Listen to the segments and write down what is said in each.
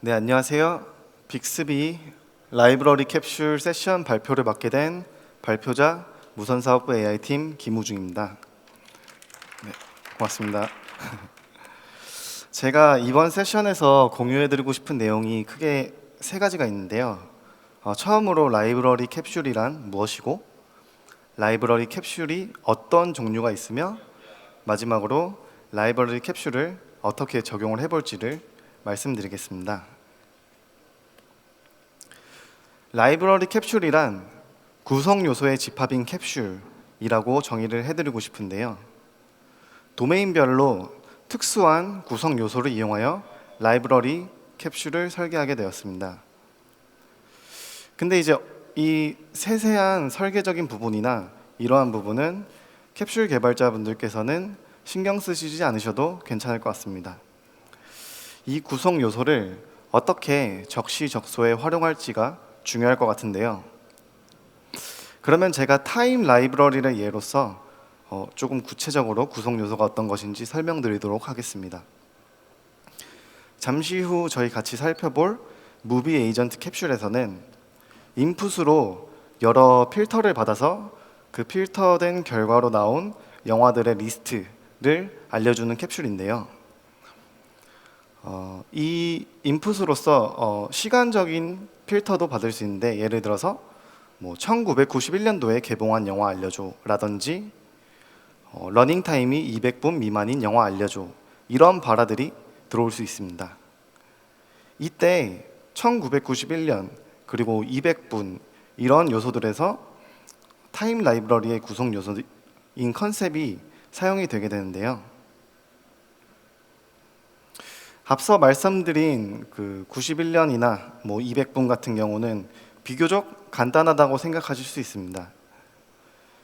네, 안녕하세요. 빅스비 라이브러리 캡슐 세션 발표를 맡게 된 발표자 무선사업부 AI팀 김우중입니다. 네, 고맙습니다. 제가 이번 세션에서 공유해드리고 싶은 내용이 크게 세 가지가 있는데요. 처음으로 라이브러리 캡슐이란 무엇이고, 라이브러리 캡슐이 어떤 종류가 있으며, 마지막으로 라이브러리 캡슐을 어떻게 적용을 해볼지를 말씀드리겠습니다. 라이브러리 캡슐이란 구성 요소의 집합인 캡슐이라고 정의를 해드리고 싶은데요. 도메인별로 특수한 구성 요소를 이용하여 라이브러리 캡슐을 설계하게 되었습니다. 근데 이제 이 세세한 설계적인 부분이나 이러한 부분은 캡슐 개발자분들께서는 신경 쓰시지 않으셔도 괜찮을 것 같습니다. 이 구성 요소를 어떻게 적시적소에 활용할지가 중요할 것 같은데요. 그러면 제가 타임 라이브러리를 예로서 조금 구체적으로 구성 요소가 어떤 것인지 설명드리도록 하겠습니다. 잠시 후 저희 같이 살펴볼 무비 에이전트 캡슐에서는 인풋으로 여러 필터를 받아서 그 필터된 결과로 나온 영화들의 리스트를 알려주는 캡슐인데요. 이 인풋으로서 시간적인 필터도 받을 수 있는데, 예를 들어서 1991년도에 개봉한 영화 알려줘 라든지 러닝타임이 200분 미만인 영화 알려줘, 이런 바라들이 들어올 수 있습니다. 이때 1991년 그리고 200분 이런 요소들에서 타임 라이브러리의 구성 요소인 컨셉이 사용이 되게 되는데요. 앞서 말씀드린 그 91년이나 200분 같은 경우는 비교적 간단하다고 생각하실 수 있습니다.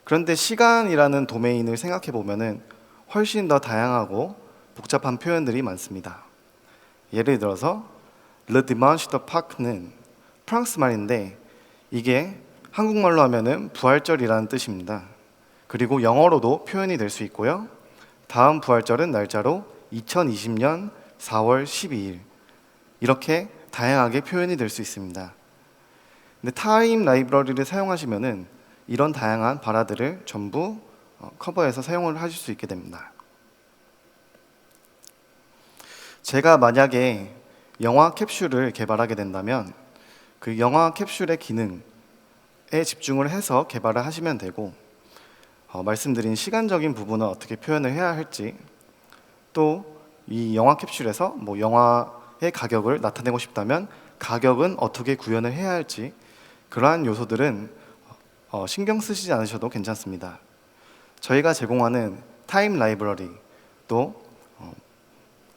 그런데 시간이라는 도메인을 생각해 보면은 훨씬 더 다양하고 복잡한 표현들이 많습니다. 예를 들어서 Le Dimanche de Pâques는 프랑스 말인데 이게 한국말로 하면은 부활절이라는 뜻입니다. 그리고 영어로도 표현이 될 수 있고요. 다음 부활절은 날짜로 2020년 4월 12일, 이렇게 다양하게 표현이 될 수 있습니다. 근데 타임 라이브러리를 사용하시면은 이런 다양한 바라들을 전부 커버해서 사용을 하실 수 있게 됩니다. 제가 만약에 영화 캡슐을 개발하게 된다면 그 영화 캡슐의 기능에 집중을 해서 개발을 하시면 되고, 말씀드린 시간적인 부분은 어떻게 표현을 해야 할지, 또 이 영화 캡슐에서 영화의 가격을 나타내고 싶다면 가격은 어떻게 구현을 해야 할지, 그러한 요소들은 신경 쓰시지 않으셔도 괜찮습니다. 저희가 제공하는 타임 라이브러리, 또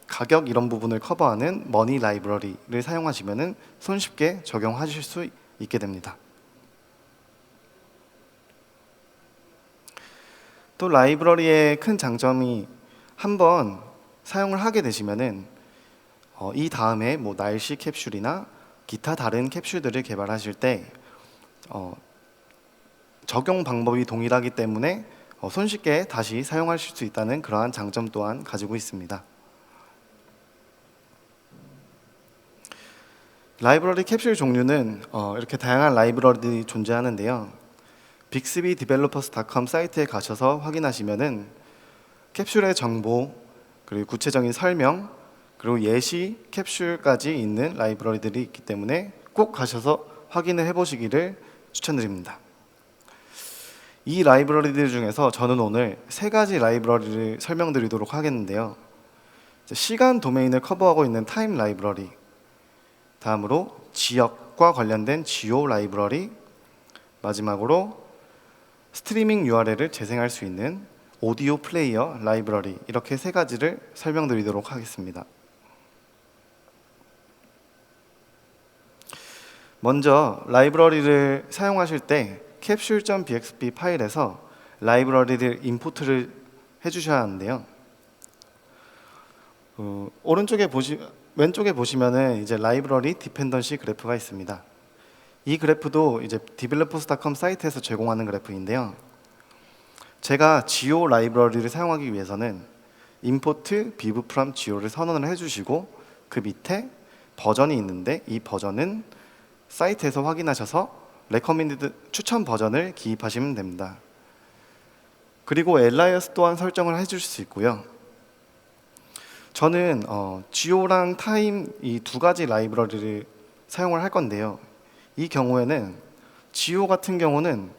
가격 이런 부분을 커버하는 머니 라이브러리를 사용하시면 손쉽게 적용하실 수 있게 됩니다. 또 라이브러리의 큰 장점이, 한번 사용을 하게 되시면은 이 다음에 날씨 캡슐이나 기타 다른 캡슐들을 개발하실 때 적용 방법이 동일하기 때문에 손쉽게 다시 사용하실 수 있다는 그러한 장점 또한 가지고 있습니다. 라이브러리 캡슐 종류는 이렇게 다양한 라이브러리들이 존재하는데요. bixbydevelopers.com 사이트에 가셔서 확인하시면은 캡슐의 정보, 그리고 구체적인 설명, 그리고 예시 캡슐까지 있는 라이브러리들이 있기 때문에 꼭 가셔서 확인을 해보시기를 추천드립니다. 이 라이브러리들 중에서 저는 오늘 세 가지 라이브러리를 설명드리도록 하겠는데요. 시간 도메인을 커버하고 있는 타임 라이브러리, 다음으로 지역과 관련된 지오 라이브러리, 마지막으로 스트리밍 URL을 재생할 수 있는 오디오 플레이어 라이브러리, 이렇게 세 가지를 설명드리도록 하겠습니다. 먼저 라이브러리를 사용하실 때 capsule.bxb 파일에서 라이브러리를 임포트를 해주셔야 하는데요. 왼쪽에 보시면은 이제 라이브러리 디펜던시 그래프가 있습니다. 이 그래프도 이제 developers.com 사이트에서 제공하는 그래프인데요. 제가 geo 라이브러리를 사용하기 위해서는 import biv from geo를 선언을 해주시고, 그 밑에 버전이 있는데 이 버전은 사이트에서 확인하셔서 레커멘디드 추천 버전을 기입하시면 됩니다. 그리고 엘라이어스 또한 설정을 해줄 수 있고요. 저는 지오랑 타임 이 두 가지 라이브러리를 사용을 할 건데요. 이 경우에는 지오 같은 경우는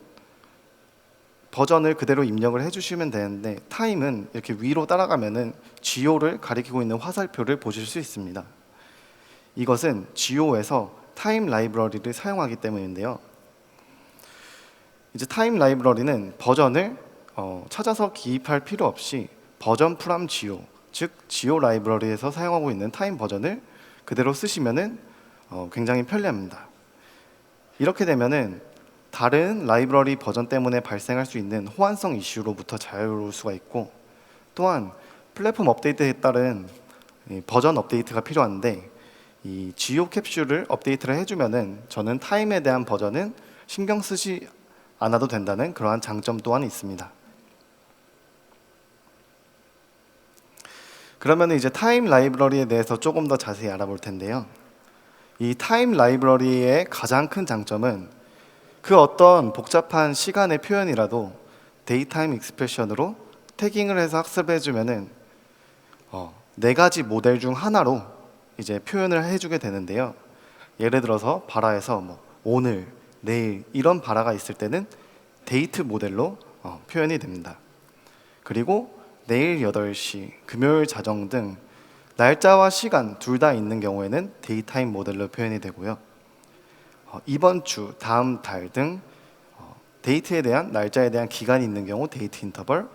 버전을 그대로 입력을 해주시면 되는데 타임은 이렇게 위로 따라가면은 지오를 가리키고 있는 화살표를 보실 수 있습니다. 이것은 지오에서 타임 라이브러리를 사용하기 때문인데요. 이제 타임 라이브러리는 버전을 찾아서 기입할 필요 없이 버전 프롬 지오, 즉 지오 라이브러리에서 사용하고 있는 타임 버전을 그대로 쓰시면은 굉장히 편리합니다. 이렇게 되면은 다른 라이브러리 버전 때문에 발생할 수 있는 호환성 이슈로부터 자유로울 수가 있고, 또한 플랫폼 업데이트에 따른 버전 업데이트가 필요한데 이 지오 캡슐을 업데이트를 해주면은 저는 타임에 대한 버전은 신경 쓰지 않아도 된다는 그러한 장점 또한 있습니다. 그러면 이제 타임 라이브러리에 대해서 조금 더 자세히 알아볼 텐데요. 이 타임 라이브러리의 가장 큰 장점은 그 어떤 복잡한 시간의 표현이라도 데이타임 익스프레션으로 태깅을 해서 학습해주면은 네 가지 모델 중 하나로 이제 표현을 해주게 되는데요. 예를 들어서 바라에서 뭐 오늘, 내일 이런 바라가 있을 때는 데이트 모델로 표현이 됩니다. 그리고 내일 8시, 금요일 자정 등 날짜와 시간 둘 다 있는 경우에는 데이타임 모델로 표현이 되고요. 이번 주, 다음 달 등 데이트에 대한 날짜에 대한 기간이 있는 경우 데이트 인터벌,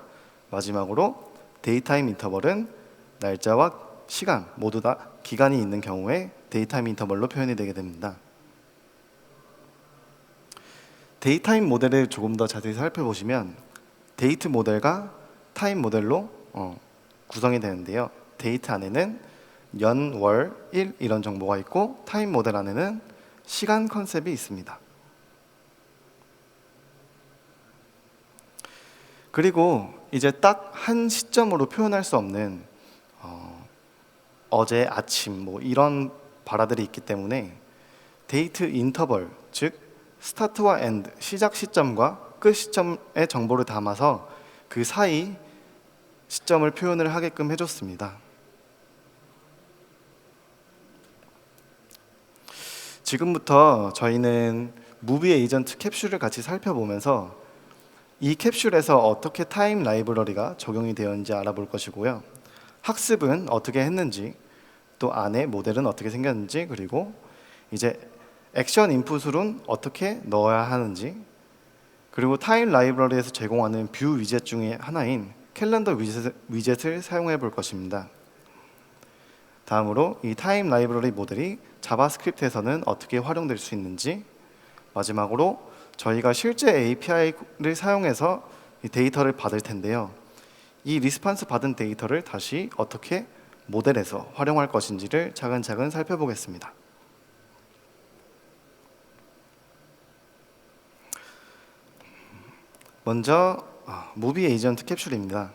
마지막으로 데이타임 인터벌은 날짜와 시간 모두 다 기간이 있는 경우에 데이타임 인터벌로 표현이 되게 됩니다. 데이타임 모델을 조금 더 자세히 살펴보시면 데이트 모델과 타임 모델로 구성이 되는데요. 데이트 안에는 연, 월, 일 이런 정보가 있고 타임 모델 안에는 시간 컨셉이 있습니다. 그리고 이제 딱 한 시점으로 표현할 수 없는 어제 아침 뭐 이런 바라들이 있기 때문에 데이트 인터벌, 즉 스타트와 엔드, 시작 시점과 끝 시점의 정보를 담아서 그 사이 시점을 표현을 하게끔 해줬습니다. 지금부터 저희는 무비 에이전트 캡슐을 같이 살펴보면서 이 캡슐에서 어떻게 타임 라이브러리가 적용이 되었는지 알아볼 것이고요. 학습은 어떻게 했는지, 또 안에 모델은 어떻게 생겼는지, 그리고 이제 액션 인풋으로는 어떻게 넣어야 하는지, 그리고 타임 라이브러리에서 제공하는 뷰 위젯 중에 하나인 캘린더 위젯을 사용해 볼 것입니다. 다음으로 이 타임 라이브러리 모델이 자바스크립트에서는 어떻게 활용될 수 있는지, 마지막으로 저희가 실제 API를 사용해서 이 데이터를 받을 텐데요. 이 리스판스 받은 데이터를 다시 어떻게 모델에서 활용할 것인지를 차근차근 살펴보겠습니다. 먼저 무비 에이전트 캡슐입니다.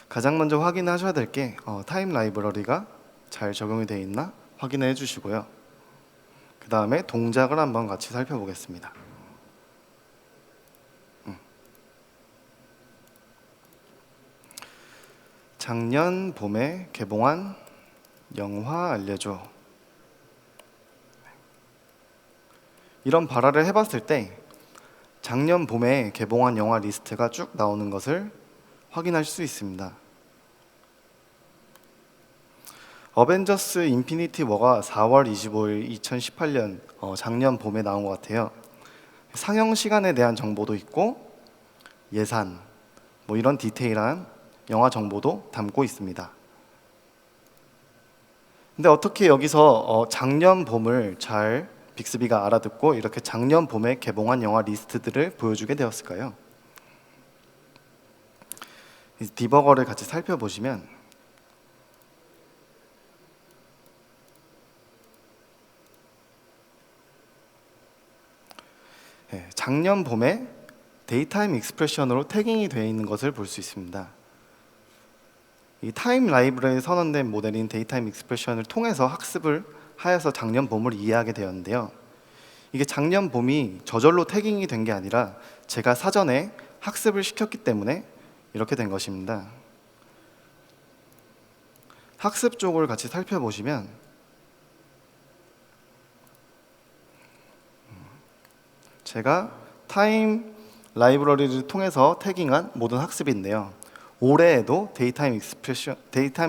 가장 먼저 확인하셔야 될 게 타임 라이브러리가 잘 적용이 되어 있나 확인해 주시고요. 그 다음에 동작을 한번 같이 살펴보겠습니다. 작년 봄에 개봉한 영화 알려줘. 이런 발화를 해봤을 때 작년 봄에 개봉한 영화 리스트가 쭉 나오는 것을 확인할 수 있습니다. 어벤져스 인피니티 워가 4월 25일 2018년 작년 봄에 나온 것 같아요. 상영 시간에 대한 정보도 있고 예산, 뭐 이런 디테일한 영화 정보도 담고 있습니다. 근데 어떻게 여기서 작년 봄을 잘 빅스비가 알아듣고 이렇게 작년 봄에 개봉한 영화 리스트들을 보여주게 되었을까요? 디버거를 같이 살펴보시면 작년 봄에 데이타임 익스프레션으로 태깅이 되어 있는 것을 볼 수 있습니다. 이 타임 라이브러리에 선언된 모델인 데이타임 익스프레션을 통해서 학습을 하여서 작년 봄을 이해하게 되었는데요. 이게 작년 봄이 저절로 태깅이 된 게 아니라 제가 사전에 학습을 시켰기 때문에 이렇게 된 것입니다. 학습 쪽을 같이 살펴보시면 제가 타임 라이브러리를 통해서 태깅한 모든 학습이 있네요. 올해에도 데이타임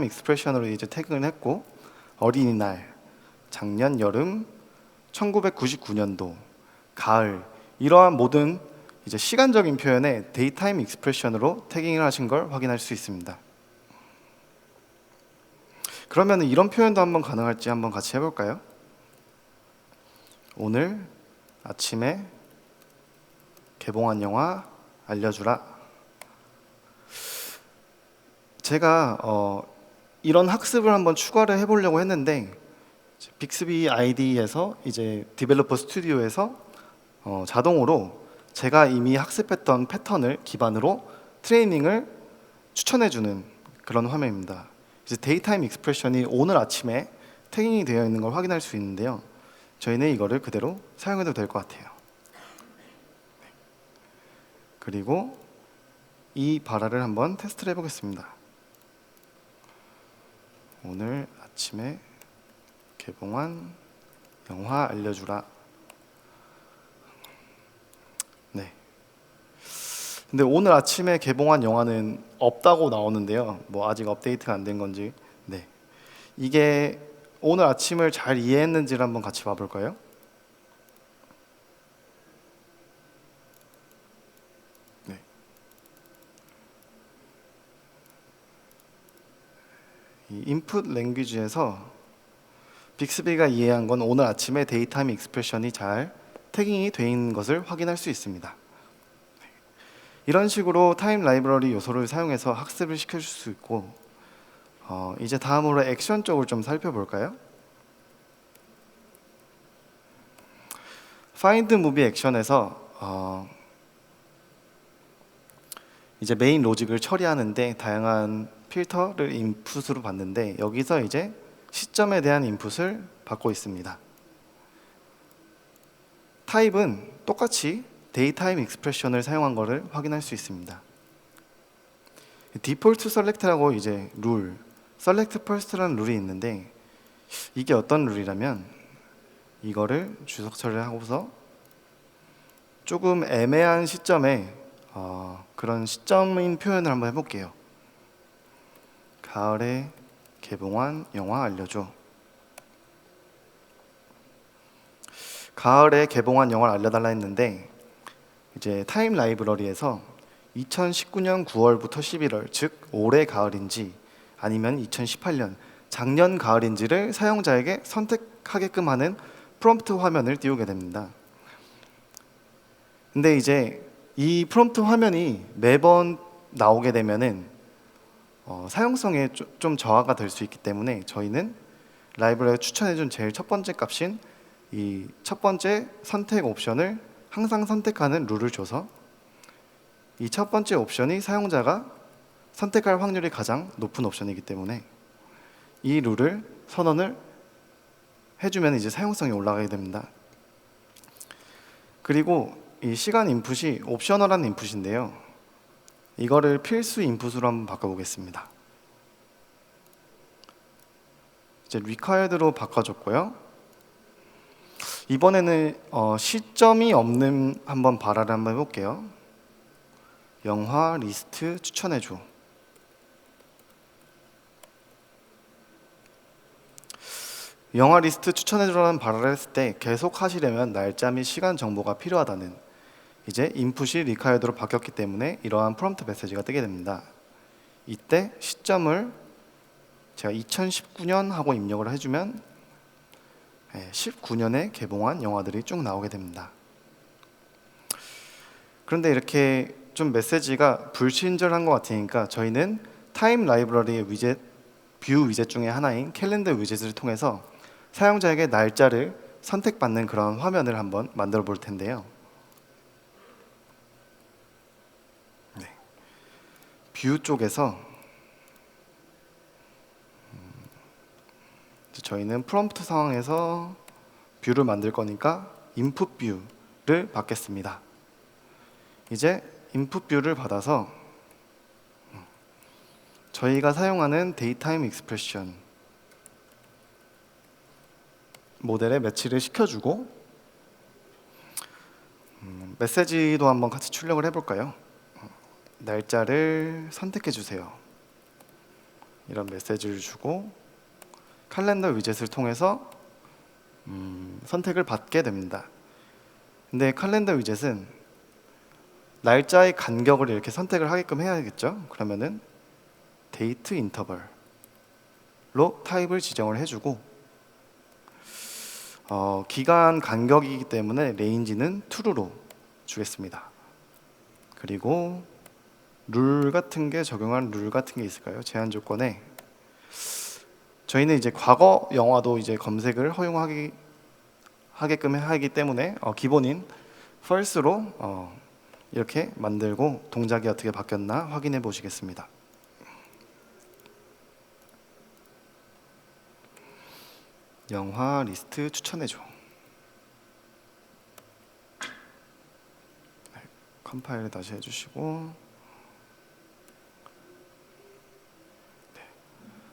익스프레션으로 이제 태깅을 했고, 어린이날, 작년 여름, 1999년도, 가을, 이러한 모든 이제 시간적인 표현에 데이타임 익스프레션으로 태깅을 하신 걸 확인할 수 있습니다. 그러면 이런 표현도 한번 가능할지 한번 같이 해볼까요? 오늘 아침에 개봉한 영화 알려주라. 제가 이런 학습을 한번 추가를 해보려고 했는데 빅스비 아이디에서 이제 디벨로퍼 스튜디오에서 자동으로 제가 이미 학습했던 패턴을 기반으로 트레이닝을 추천해주는 그런 화면입니다. 이제 데이타임 익스프레션이 오늘 아침에 태깅이 되어 있는 걸 확인할 수 있는데요. 저희는 이거를 그대로 사용해도 될 것 같아요. 그리고 이 발화를 한번 테스트를 해보겠습니다. 오늘 아침에 개봉한 영화 알려주라. 네. 근데 오늘 아침에 개봉한 영화는 없다고 나오는데요. 뭐 아직 업데이트가 안 된 건지. 네. 이게 오늘 아침을 잘 이해했는지를 한번 같이 봐볼까요? 네. 이 인풋 랭귀지에서 빅스비가 이해한 건 오늘 아침에 데이타임 익스프레션이 잘 태깅이 돼 있는 것을 확인할 수 있습니다. 이런 식으로 타임 라이브러리 요소를 사용해서 학습을 시켜줄 수 있고, 이제 다음으로 액션 쪽을 좀 살펴볼까요? Find Movie 액션에서 이제 메인 로직을 처리하는데 다양한 필터를 인풋으로 받는데, 여기서 이제 시점에 대한 인풋을 받고 있습니다. 타입은 똑같이 데이타임 익스프레션을 사용한 것을 확인할 수 있습니다. 디폴트 셀렉트라고 이제 룰, 셀렉트 퍼스트라는 룰이 있는데, 이게 어떤 룰이라면 이거를 주석 처리를 하고서 조금 애매한 시점에 그런 시점인 표현을 한번 해볼게요. 가을에 개봉한 영화 알려줘. 가을에 개봉한 영화를 알려달라 했는데, 이제 타임 라이브러리에서 2019년 9월부터 11월, 즉 올해 가을인지 아니면 2018년 작년 가을인지를 사용자에게 선택하게끔 하는 프롬프트 화면을 띄우게 됩니다. 근데 이제 이 프롬프트 화면이 매번 나오게 되면은 사용성에 좀 저하가 될 수 있기 때문에 저희는 라이브러리에 추천해준 제일 첫 번째 값인 이 첫 번째 선택 옵션을 항상 선택하는 룰을 줘서 이 첫 번째 옵션이 사용자가 선택할 확률이 가장 높은 옵션이기 때문에 이 룰을 선언을 해주면 이제 사용성이 올라가게 됩니다. 그리고 이 시간 인풋이 옵셔널한 인풋인데요. 이거를 필수 인풋으로 한번 바꿔보겠습니다. 이제 required로 바꿔줬고요. 이번에는 시점이 없는 한번 발화를 한번 해볼게요. 영화 리스트 추천해줘. 영화 리스트 추천해줘라는 발화를 했을 때 계속 하시려면 날짜 및 시간 정보가 필요하다는 이제 인풋이 required로 바뀌었기 때문에 이러한 프롬프트 메시지가 뜨게 됩니다. 이때 시점을 제가 2019년 하고 입력을 해주면 19년에 개봉한 영화들이 쭉 나오게 됩니다. 그런데 이렇게 좀 메시지가 불친절한 것 같으니까 저희는 타임 라이브러리의 위젯, 뷰 위젯 중에 하나인 캘린더 위젯을 통해서 사용자에게 날짜를 선택받는 그런 화면을 한번 만들어 볼 텐데요. 뷰 쪽에서 저희는 프롬프트 상황에서 뷰를 만들 거니까 인풋 뷰를 받겠습니다. 이제 인풋 뷰를 받아서 저희가 사용하는 데이타임 익스프레션 모델에 매치를 시켜주고 메시지도 한번 같이 출력을 해볼까요? 날짜를 선택해 주세요. 이런 메시지를 주고 칼렌더 위젯을 통해서 선택을 받게 됩니다. 근데 칼렌더 위젯은 날짜의 간격을 이렇게 선택을 하게끔 해야겠죠? 그러면은 데이트 인터벌로 타입을 지정을 해주고 기간 간격이기 때문에 레인지는 true로 주겠습니다. 그리고 룰 같은 게 적용한 룰 같은 게 있을까요? 제한 조건에 저희는 이제 과거 영화도 이제 검색을 허용하게끔 하기 때문에 기본인 false로 이렇게 만들고 동작이 어떻게 바뀌었나 확인해 보시겠습니다. 영화 리스트 추천해줘. 컴파일 다시 해주시고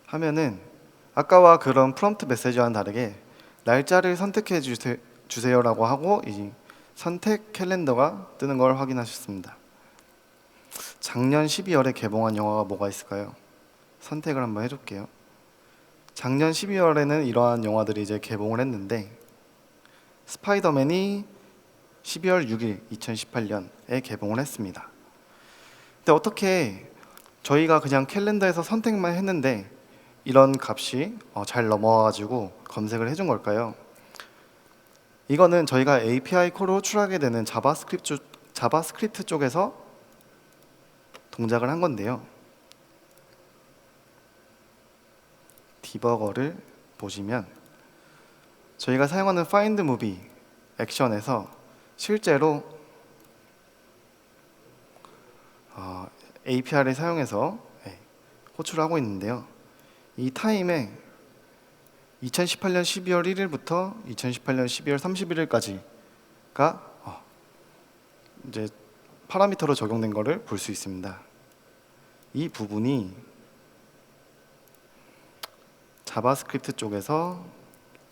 하면은 아까와 그런 프롬프트 메시지와는 다르게 날짜를 선택해 주세요라고 하고 이 선택 캘린더가 뜨는 걸 확인하셨습니다. 작년 12월에 개봉한 영화가 뭐가 있을까요? 선택을 한번 해줄게요. 작년 12월에는 이러한 영화들이 이제 개봉을 했는데 스파이더맨이 12월 6일 2018년에 개봉을 했습니다. 근데 어떻게 저희가 그냥 캘린더에서 선택만 했는데 이런 값이 잘 넘어와가지고 검색을 해준 걸까요? 이거는 저희가 API 콜로 호출하게 되는 자바스크립트 쪽에서 동작을 한 건데요. 디버거를 보시면 저희가 사용하는 find movie 액션에서 실제로 API를 사용해서 호출을 하고 있는데요. 이 타임에 2018년 12월 1일부터 2018년 12월 31일까지가 이제 파라미터로 적용된 것을 볼 수 있습니다. 이 부분이 자바스크립트 쪽에서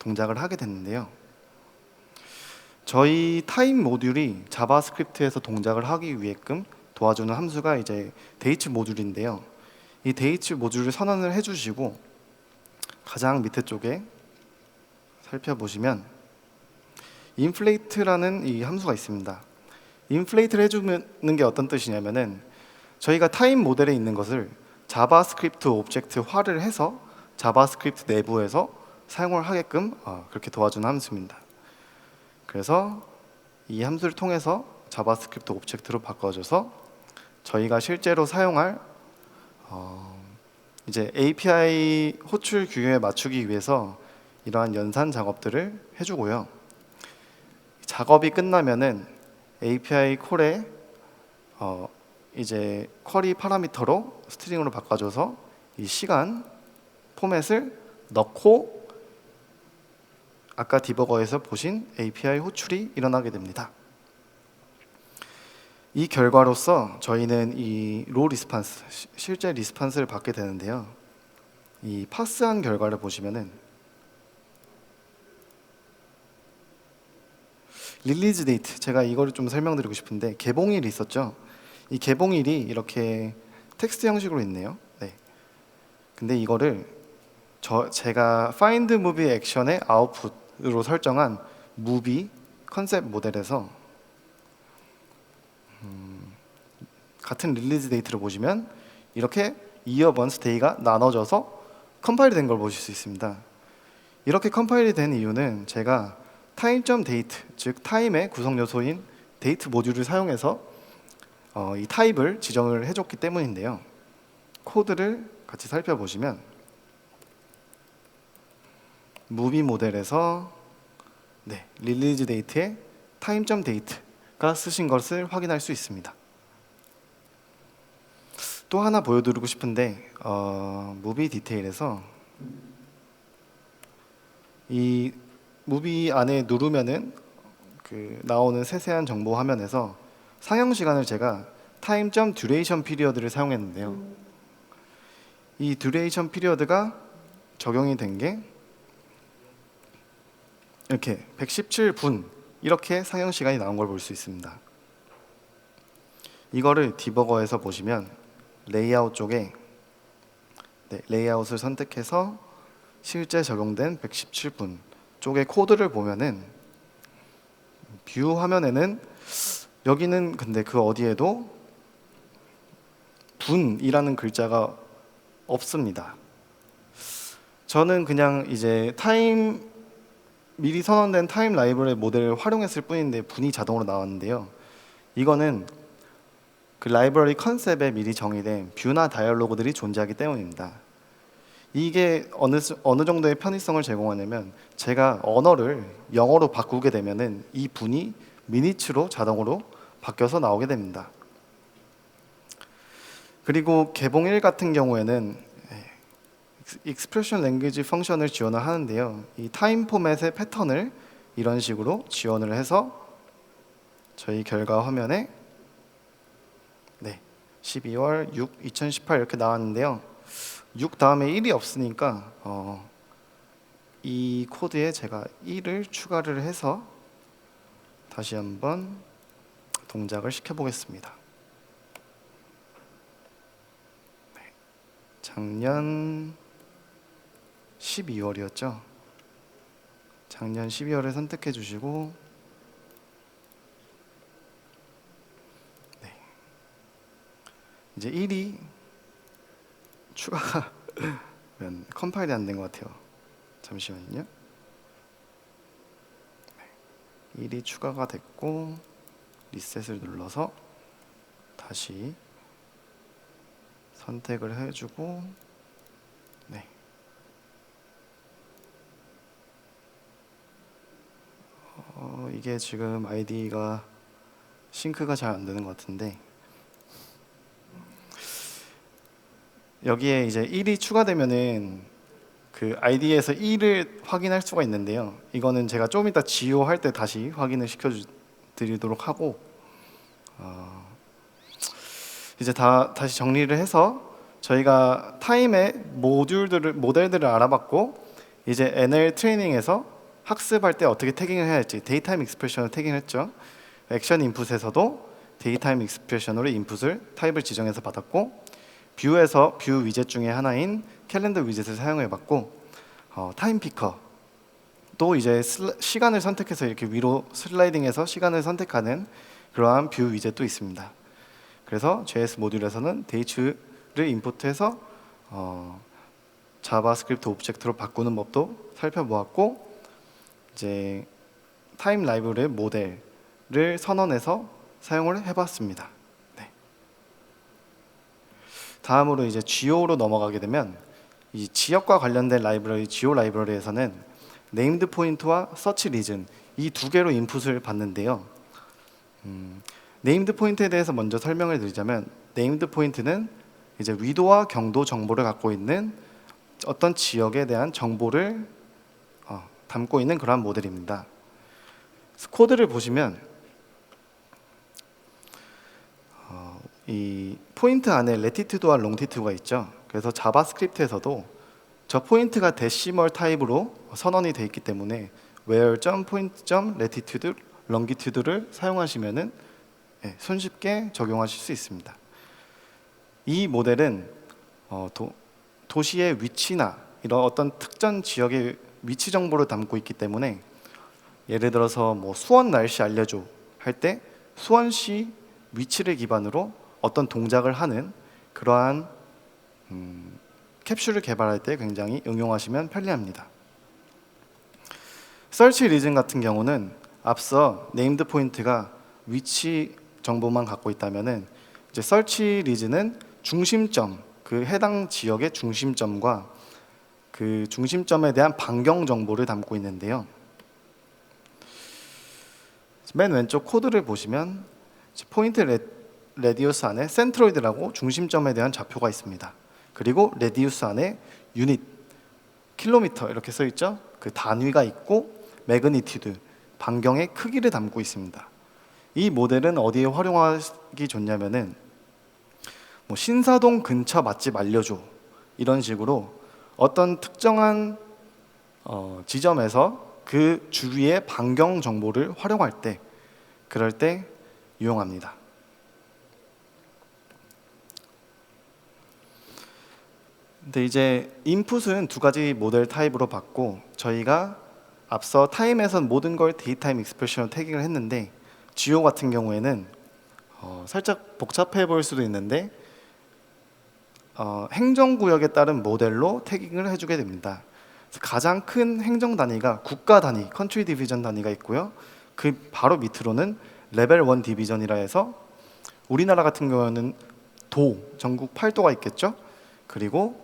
동작을 하게 됐는데요. 저희 타임 모듈이 자바스크립트에서 동작을 하기 위해끔 도와주는 함수가 이제 데이트 모듈인데요. 이 데이트 모듈을 선언을 해주시고 가장 밑에 쪽에 살펴보시면 inflate라는 이 함수가 있습니다. inflate를 해주는 게 어떤 뜻이냐면은 저희가 타임 모델에 있는 것을 자바스크립트 오브젝트화를 해서 자바스크립트 내부에서 사용을 하게끔 그렇게 도와주는 함수입니다. 그래서 이 함수를 통해서 자바스크립트 오브젝트로 바꿔줘서 저희가 실제로 사용할 이제 API 호출 규격에 맞추기 위해서 이러한 연산 작업들을 해주고요. 작업이 끝나면은 API 콜에 이제 쿼리 파라미터로 스트링으로 바꿔줘서 이 시간 포맷을 넣고 아까 디버거에서 보신 API 호출이 일어나게 됩니다. 이 결과로서 저희는 이 로 리스판스, 실제 리스판스를 받게 되는데요. 이 파스한 결과를 보시면은 릴리즈 데이트, 제가 이거를 좀 설명드리고 싶은데 개봉일이 있었죠. 이 개봉일이 이렇게 텍스트 형식으로 있네요. 네. 근데 이거를 제가 find movie 액션의 아웃풋으로 설정한 무비 컨셉 모델에서 같은 릴리즈 데이트를 보시면 이렇게 year month day가 나눠져서 컴파일이 된 걸 보실 수 있습니다. 이렇게 컴파일이 된 이유는 제가 time.date, 즉 타임의 구성 요소인 데이트 모듈을 사용해서 이 타입을 지정을 해줬기 때문인데요. 코드를 같이 살펴보시면 무비 모델에서 릴리즈 데이트에 time.date가 쓰신 것을 확인할 수 있습니다. 또 하나 보여드리고 싶은데 무비 디테일에서 이 무비 안에 누르면은 그 나오는 세세한 정보 화면에서 상영 시간을 제가 타임.점 듀레이션 피리어드를 사용했는데요. 이 듀레이션 피리어드가 적용이 된 게 이렇게 117분 이렇게 상영 시간이 나온 걸 볼 수 있습니다. 이거를 디버거에서 보시면 레이아웃 쪽에 레이아웃을 선택해서 실제 적용된 117분 쪽의 코드를 보면은 뷰 화면에는 여기는 근데 그 어디에도 분이라는 글자가 없습니다. 저는 그냥 이제 미리 선언된 타임 라이브러리 모델을 활용했을 뿐인데 분이 자동으로 나왔는데요. 이거는 그 라이브러리 컨셉에 미리 정의된 뷰나 다이얼로그들이 존재하기 때문입니다. 이게 어느 정도의 편의성을 제공하냐면 제가 언어를 영어로 바꾸게 되면은 이 분이 미니츠로 자동으로 바뀌어서 나오게 됩니다. 그리고 개봉 1 같은 경우에는 익스프레션 랭귀지 펑션을 지원을 하는데요. 이 타임 포맷의 패턴을 이런 식으로 지원을 해서 저희 결과 화면에 12월 6, 2018 이렇게 나왔는데요. 6 다음에 1이 없으니까 이 코드에 제가 1을 추가를 해서 다시 한번 동작을 시켜보겠습니다. 작년 12월이었죠. 작년 12월을 선택해 주시고 이제 1이 추가가 컴파일이 안 된 것 같아요. 잠시만요. 1이 추가가 됐고 리셋을 눌러서 다시 선택을 해주고 이게 지금 아이디가 싱크가 잘 안 되는 것 같은데 여기에 이제 1이 추가되면은 그 아이디에서 1을 확인할 수가 있는데요. 이거는 제가 좀 이따 지오 할 때 다시 확인을 시켜드리도록 하고 이제 다시 정리를 해서 저희가 타임의 모델들을 알아봤고 이제 NL 트레이닝에서 학습할 때 어떻게 태깅을 해야 할지 데이타임 익스프레션을 태깅을 했죠. 액션 인풋에서도 데이타임 익스프레션으로 인풋을 타입을 지정해서 받았고 뷰에서 뷰 위젯 중에 하나인 캘린더 위젯을 사용해봤고 타임 피커 또 이제 시간을 선택해서 이렇게 위로 슬라이딩해서 시간을 선택하는 그러한 뷰 위젯도 있습니다. 그래서 JS 모듈에서는 데이츠를 임포트해서 자바스크립트 오브젝트로 바꾸는 법도 살펴보았고 이제 타임 라이브러리 모델을 선언해서 사용을 해봤습니다. 다음으로 이제 GEO로 넘어가게 되면 이 지역과 관련된 라이브러리 GEO 라이브러리에서는 네임드 포인트와 서치 리즌 이 두 개로 인풋을 받는데요. 네임드 포인트에 대해서 먼저 설명을 드리자면 네임드 포인트는 이제 위도와 경도 정보를 갖고 있는 어떤 지역에 대한 정보를 담고 있는 그러한 모델입니다. 코드를 보시면 이 포인트 안에 레티튜드와 롱티튜드가 있죠. 그래서 자바스크립트에서도 저 포인트가 데시멀 타입으로 선언이 되어 있기 때문에 where.point.latitude, longitude를 사용하시면은 손쉽게 적용하실 수 있습니다. 이 모델은 도시의 위치나 이런 어떤 특정 지역의 위치 정보를 담고 있기 때문에 예를 들어서 뭐 수원 날씨 알려줘 할 때 수원시 위치를 기반으로 어떤 동작을 하는 그러한 캡슐을 개발할 때 굉장히 응용하시면 편리합니다. 서치 리즌 같은 경우는 앞서 네임드 포인트가 위치 정보만 갖고 있다면은 이제 서치 리즌은 중심점, 그 해당 지역의 중심점과 그 중심점에 대한 반경 정보를 담고 있는데요. 맨 왼쪽 코드를 보시면 포인트 레디우스 안에 센트로이드라고 중심점에 대한 좌표가 있습니다. 그리고 레디우스 안에 유닛, 킬로미터 이렇게 써 있죠. 그 단위가 있고 매그니튜드, 반경의 크기를 담고 있습니다. 이 모델은 어디에 활용하기 좋냐면은 뭐 신사동 근처 맛집 알려줘 이런 식으로 어떤 특정한 지점에서 그 주위의 반경 정보를 활용할 때, 그럴 때 유용합니다. 근데 이제 인풋은 두 가지 모델 타입으로 봤고, 저희가 앞서 타임에선 모든 걸 데이타임 익스프레션으로 태깅을 했는데, 지오 같은 경우에는 살짝 복잡해 보일 수도 있는데 행정구역에 따른 모델로 태깅을 해주게 됩니다. 가장 큰 행정 단위가 국가 단위, 컨트리 디비전 단위가 있고요. 그 바로 밑으로는 레벨 1 디비전이라 해서 우리나라 같은 경우는 도, 전국 8도가 있겠죠. 그리고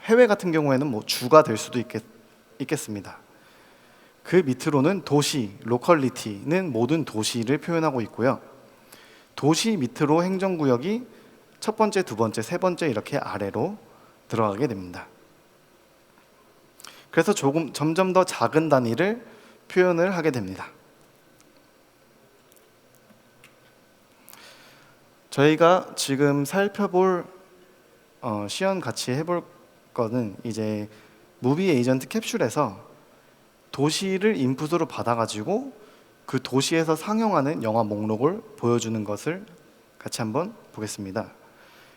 해외 같은 경우에는 뭐 주가 될 수도 있겠습니다. 그 밑으로는 도시, 로컬리티는 모든 도시를 표현하고 있고요. 도시 밑으로 행정구역이 첫 번째, 두 번째, 세 번째 이렇게 아래로 들어가게 됩니다. 그래서 점점 더 작은 단위를 표현을 하게 됩니다. 저희가 지금 살펴볼 시연 같이 해볼 거는 이제 무비 에이전트 캡슐에서 도시를 인풋으로 받아가지고 그 도시에서 상영하는 영화 목록을 보여주는 것을 같이 한번 보겠습니다.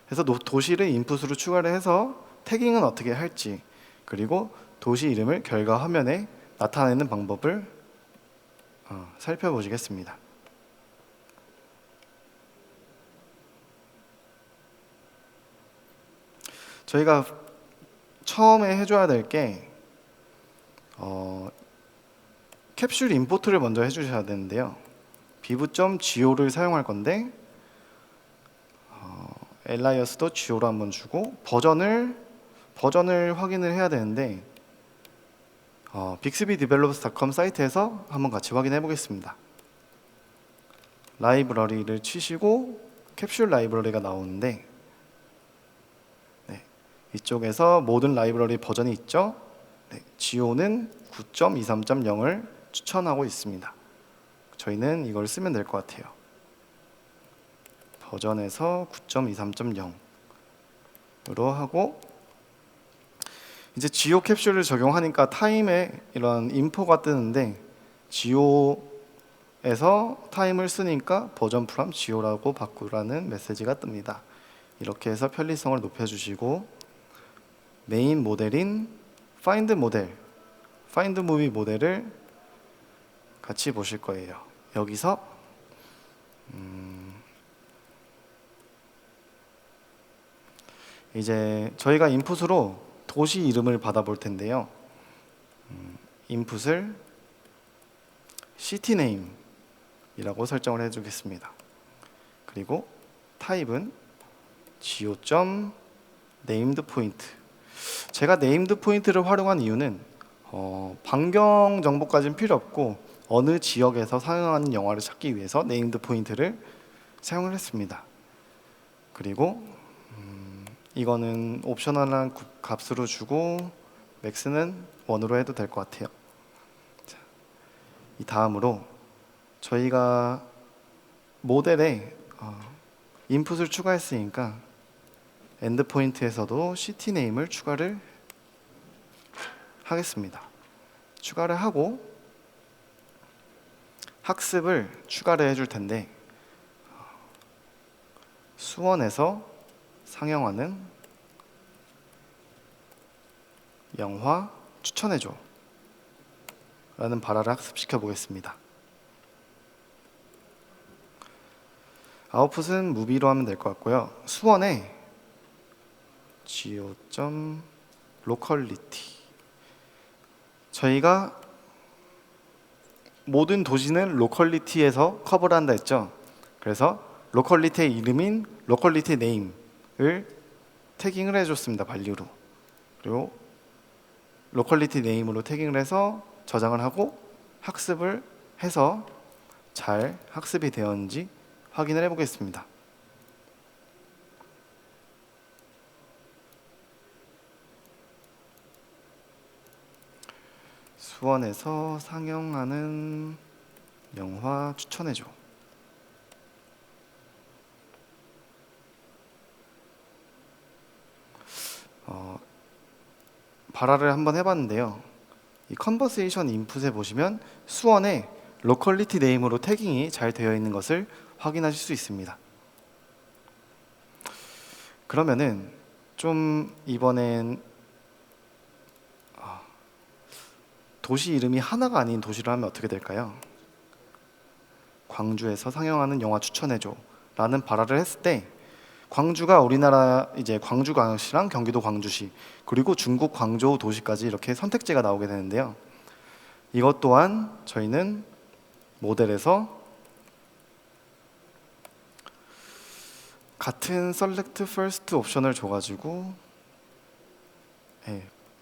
그래서 도시를 인풋으로 추가를 해서 태깅은 어떻게 할지, 그리고 도시 이름을 결과 화면에 나타내는 방법을 살펴보시겠습니다. 저희가 처음에 해줘야 될 게 캡슐 임포트를 먼저 해주셔야 되는데요. 비브.geo를 사용할 건데 엘라이어스도 geo로 한번 주고 버전을 확인을 해야 되는데 bixbydevelopers.com 사이트에서 한번 같이 확인해 보겠습니다. 라이브러리를 치시고 캡슐 라이브러리가 나오는데 이쪽에서 모든 라이브러리 버전이 있죠. geo는 9.23.0을 추천하고 있습니다. 저희는 이걸 쓰면 될 것 같아요. 버전에서 9.23.0으로 하고, 이제 geo 캡슐을 적용하니까 타임에 이런 인포가 뜨는데 geo에서 타임을 쓰니까 버전 from geo라고 바꾸라는 메시지가 뜹니다. 이렇게 해서 편리성을 높여주시고, 메인 모델인 find movie 모델을 같이 보실 거예요. 여기서 이제 저희가 인풋으로 도시 이름을 받아볼 텐데요. 인풋을 city name이라고 설정을 해주겠습니다. 그리고 타입은 geo.namedPoint. 제가 네임드포인트를 활용한 이유는 반경 정보까지는 필요 없고 어느 지역에서 상영하는 영화를 찾기 위해서 네임드포인트를 사용을 했습니다. 그리고 이거는 옵셔널한 값으로 주고 맥스는 1으로 해도 될 것 같아요. 자, 이 다음으로 저희가 모델에 인풋을 추가했으니까 엔드포인트에서도 시티 네임을 추가를 하겠습니다. 추가를 하고 학습을 추가를 해줄 텐데 수원에서 상영하는 영화 추천해줘 라는 발화를 학습시켜 보겠습니다. 아웃풋은 무비로 하면 될 것 같고요. 수원에 geo.locality, 저희가 모든 도시는 로컬리티에서 커버를 한다 했죠. 그래서 로컬리티의 이름인 로컬리티 네임을 태깅을 해줬습니다. 발류로. 그리고 로컬리티 네임으로 태깅을 해서 저장을 하고 학습을 해서 잘 학습이 되었는지 확인을 해보겠습니다. 수원에서 상영하는 영화 추천해줘. 발화를 한번 해봤는데요. 이 컨버세이션 인풋에 보시면 수원에 로컬리티 네임으로 태깅이 잘 되어 있는 것을 확인하실 수 있습니다. 그러면은 좀 이번엔 도시 이름이 하나가 아닌 도시를 하면 어떻게 될까요? 광주에서 상영하는 영화 추천해줘 라는 발화를 했을 때 광주가 우리나라 이제 광주광역시랑 경기도 광주시 그리고 중국 광저우 도시까지 이렇게 선택지가 나오게 되는데요. 이것 또한 저희는 모델에서 같은 Select First 옵션을 줘가지고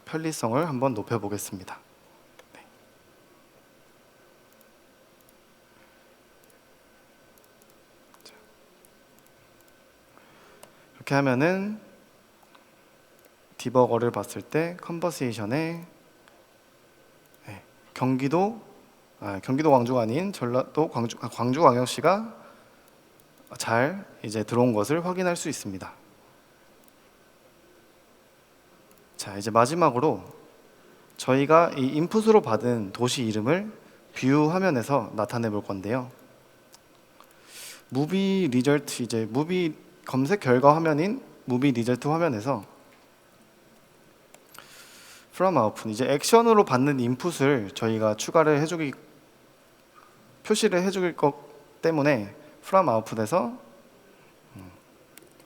편리성을 한번 높여보겠습니다. 이렇게 하면은 디버거를 봤을 때 컨버세이션에 경기도 광주가 아닌 전라도 광주광역시가 잘 이제 들어온 것을 확인할 수 있습니다. 자, 이제 마지막으로 저희가 이 인풋으로 받은 도시 이름을 뷰 화면에서 나타내 볼 건데요. 무비 리절트 이제 무비 검색 결과 화면인 무비 리절트 화면에서 from output 이제 액션으로 받는 인풋을 저희가 표시를 해주길 것 때문에 from output에서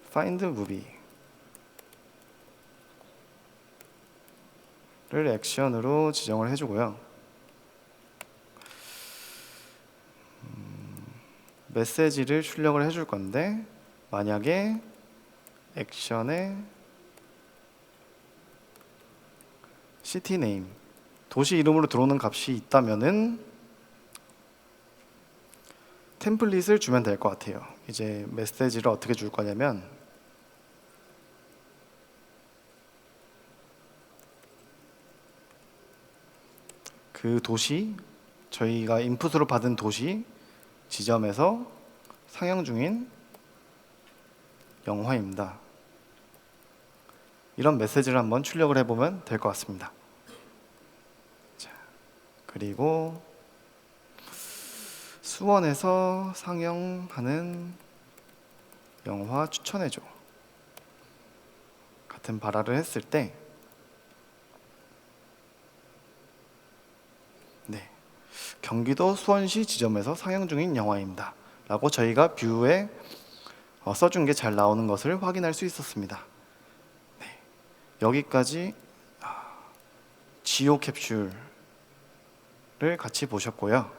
find movie를 액션으로 지정을 해주고요. 메시지를 출력을 해줄 건데 만약에 액션에 시티 네임 도시 이름으로 들어오는 값이 있다면은 템플릿을 주면 될 것 같아요. 이제 메시지를 어떻게 줄 거냐면 그 도시 저희가 인풋으로 받은 도시 지점에서 상영 중인 영화입니다. 이런 메시지를 한번 출력을 해보면 될 것 같습니다. 자, 그리고 수원에서 상영하는 영화 추천해줘 같은 발화를 했을 때 경기도 수원시 지점에서 상영 중인 영화입니다 라고 저희가 뷰에 써준 게 잘 나오는 것을 확인할 수 있었습니다. 여기까지 지오 캡슐을 같이 보셨고요.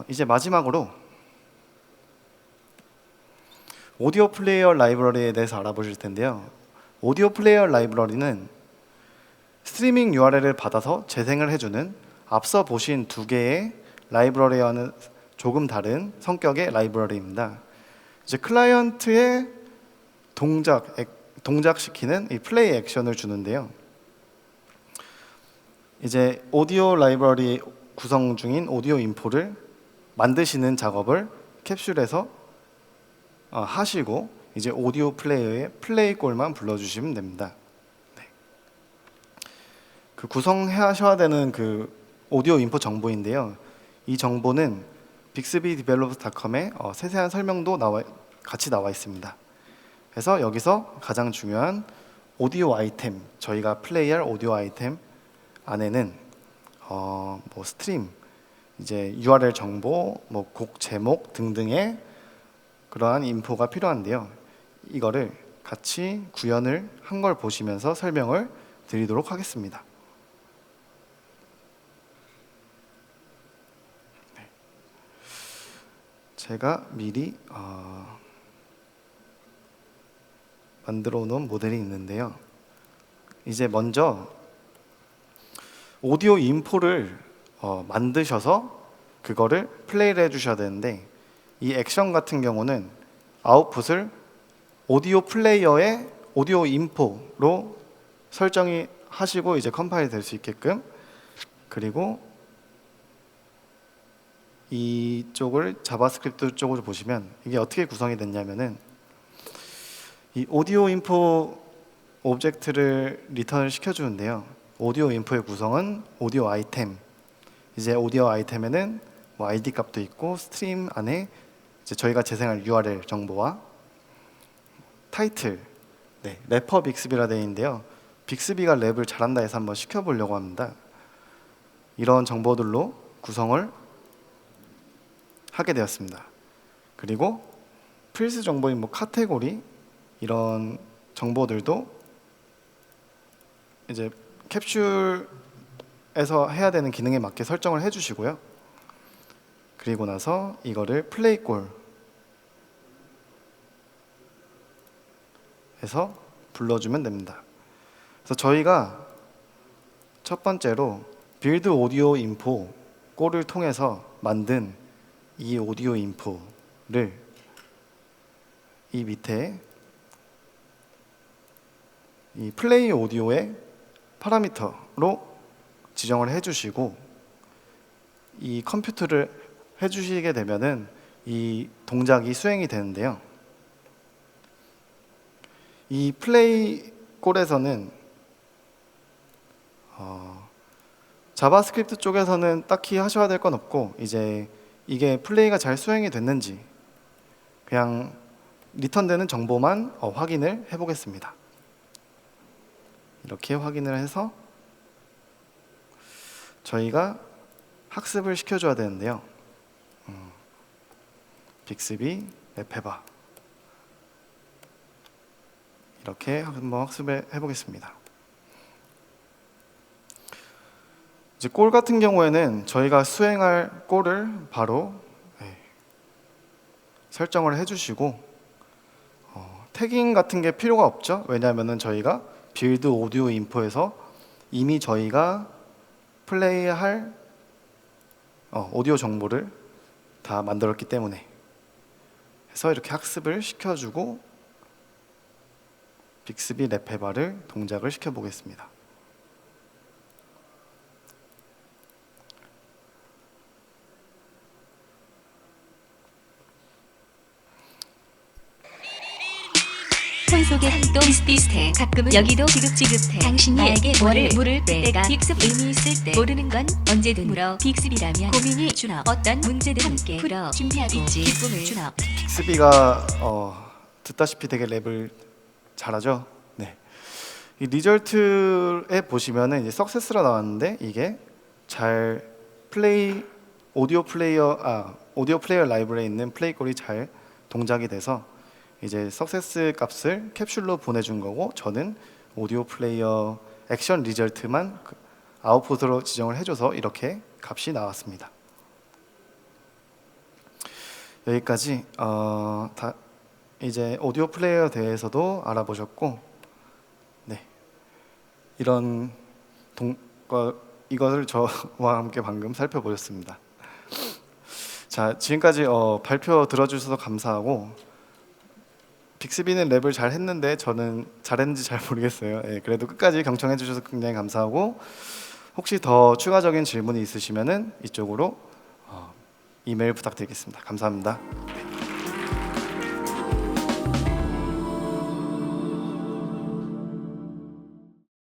이제 마지막으로 오디오 플레이어 라이브러리에 대해서 알아보실 텐데요. 오디오 플레이어 라이브러리는 스트리밍 URL을 받아서 재생을 해주는 앞서 보신 두 개의 라이브러리와는 조금 다른 성격의 라이브러리입니다. 이제 클라이언트에 동작시키는 이 플레이 액션을 주는데요. 이제 오디오 라이브러리 구성 중인 오디오 인포를 만드시는 작업을 캡슐에서 하시고 이제 오디오 플레이어의 플레이 꼴만 불러주시면 됩니다. 그 구성하셔야 되는 그 오디오 인포 정보인데요. 이 정보는 bixbydevelopers.com에 세세한 설명도 같이 나와 있습니다. 그래서 여기서 가장 중요한 오디오 아이템, 저희가 플레이할 오디오 아이템 안에는 뭐 스트림, 이제 URL 정보, 뭐 곡 제목 등등의 그러한 인포가 필요한데요. 이거를 같이 구현을 한 걸 보시면서 설명을 드리도록 하겠습니다. 제가 미리 만들어 놓은 모델이 있는데요. 이제 먼저 오디오 인포를 만드셔서 그거를 플레이를 해주셔야 되는데 이 액션 같은 경우는 아웃풋을 오디오 플레이어의 오디오 인포로 설정이 하시고 이제 컴파일 될 수 있게끔 그리고 이쪽을 자바스크립트 쪽으로 보시면 이게 어떻게 구성이 됐냐면은 이 오디오 인포 오브젝트를 리턴을 시켜주는데요. 오디오 인포의 구성은 오디오 아이템. 이제 오디오 아이템에는 뭐 ID 값도 있고 스트림 안에 이제 저희가 재생할 URL 정보와 타이틀, 래퍼 빅스비라 되어 있는데요. 빅스비가 랩을 잘한다 해서 한번 시켜보려고 합니다. 이런 정보들로 구성을 하게 되었습니다. 그리고 필수 정보인 뭐 카테고리 이런 정보들도 이제 캡슐에서 해야 되는 기능에 맞게 설정을 해주시고요. 그리고 나서 이거를 플레이콜 해서 불러주면 됩니다. 그래서 저희가 첫 번째로 빌드 오디오 인포 꼴을 통해서 만든 이 오디오 인포를 이 밑에 이 플레이 오디오의 파라미터로 지정을 해주시고 이 컴퓨트를 해주시게 되면은 이 동작이 수행이 되는데요. 이 플레이 꼴에서는 자바스크립트 쪽에서는 딱히 하셔야 될 건 없고 이제 이게 플레이가 잘 수행이 됐는지 그냥 리턴되는 정보만 확인을 해보겠습니다. 이렇게 확인을 해서 저희가 학습을 시켜줘야 되는데요. 빅스비 랩해봐 이렇게 한번 학습을 해보겠습니다. 이제 꼴 같은 경우에는 저희가 수행할 꼴을 바로 설정을 해주시고 태깅 같은 게 필요가 없죠. 왜냐하면 저희가 빌드 오디오 인포에서 이미 저희가 플레이할 오디오 정보를 다 만들었기 때문에 해서 이렇게 학습을 시켜주고 빅스비 랩해바를 동작을 시켜보겠습니다. 손 속에 한도 비슷비슷해. 가끔은 여기도 지긋지긋해. 당신이 나에게 뭐를 물을 때 내가 빅습 의미 있을 때 모르는 건 언제든 물어. 빅습이라면 고민이 주너 어떤 문제든 함께 풀어 준비하고 있지. 기쁨을 주너. 빅스비가 듣다시피 되게 랩을 잘하죠. 네. 이 리절트에 보시면은 이제 석세스라 나왔는데 이게 잘 오디오 플레이어 라이브러리에 있는 플레이 꼴이 잘 동작이 돼서 이제 석세스 값을 캡슐로 보내준 거고 저는 오디오 플레이어 액션 리절트만 아웃풋으로 지정을 해줘서 이렇게 값이 나왔습니다. 여기까지 이제 오디오 플레이어에 대해서도 알아보셨고, 네, 이런 이것을 저와 함께 방금 살펴보셨습니다. 자, 지금까지 발표 들어주셔서 감사하고. 빅스비는 랩을 잘 했는데 저는 잘했는지 잘 모르겠어요. 예, 그래도 끝까지 경청해 주셔서 굉장히 감사하고 혹시 더 추가적인 질문이 있으시면은 이쪽으로 이메일 부탁드리겠습니다. 감사합니다.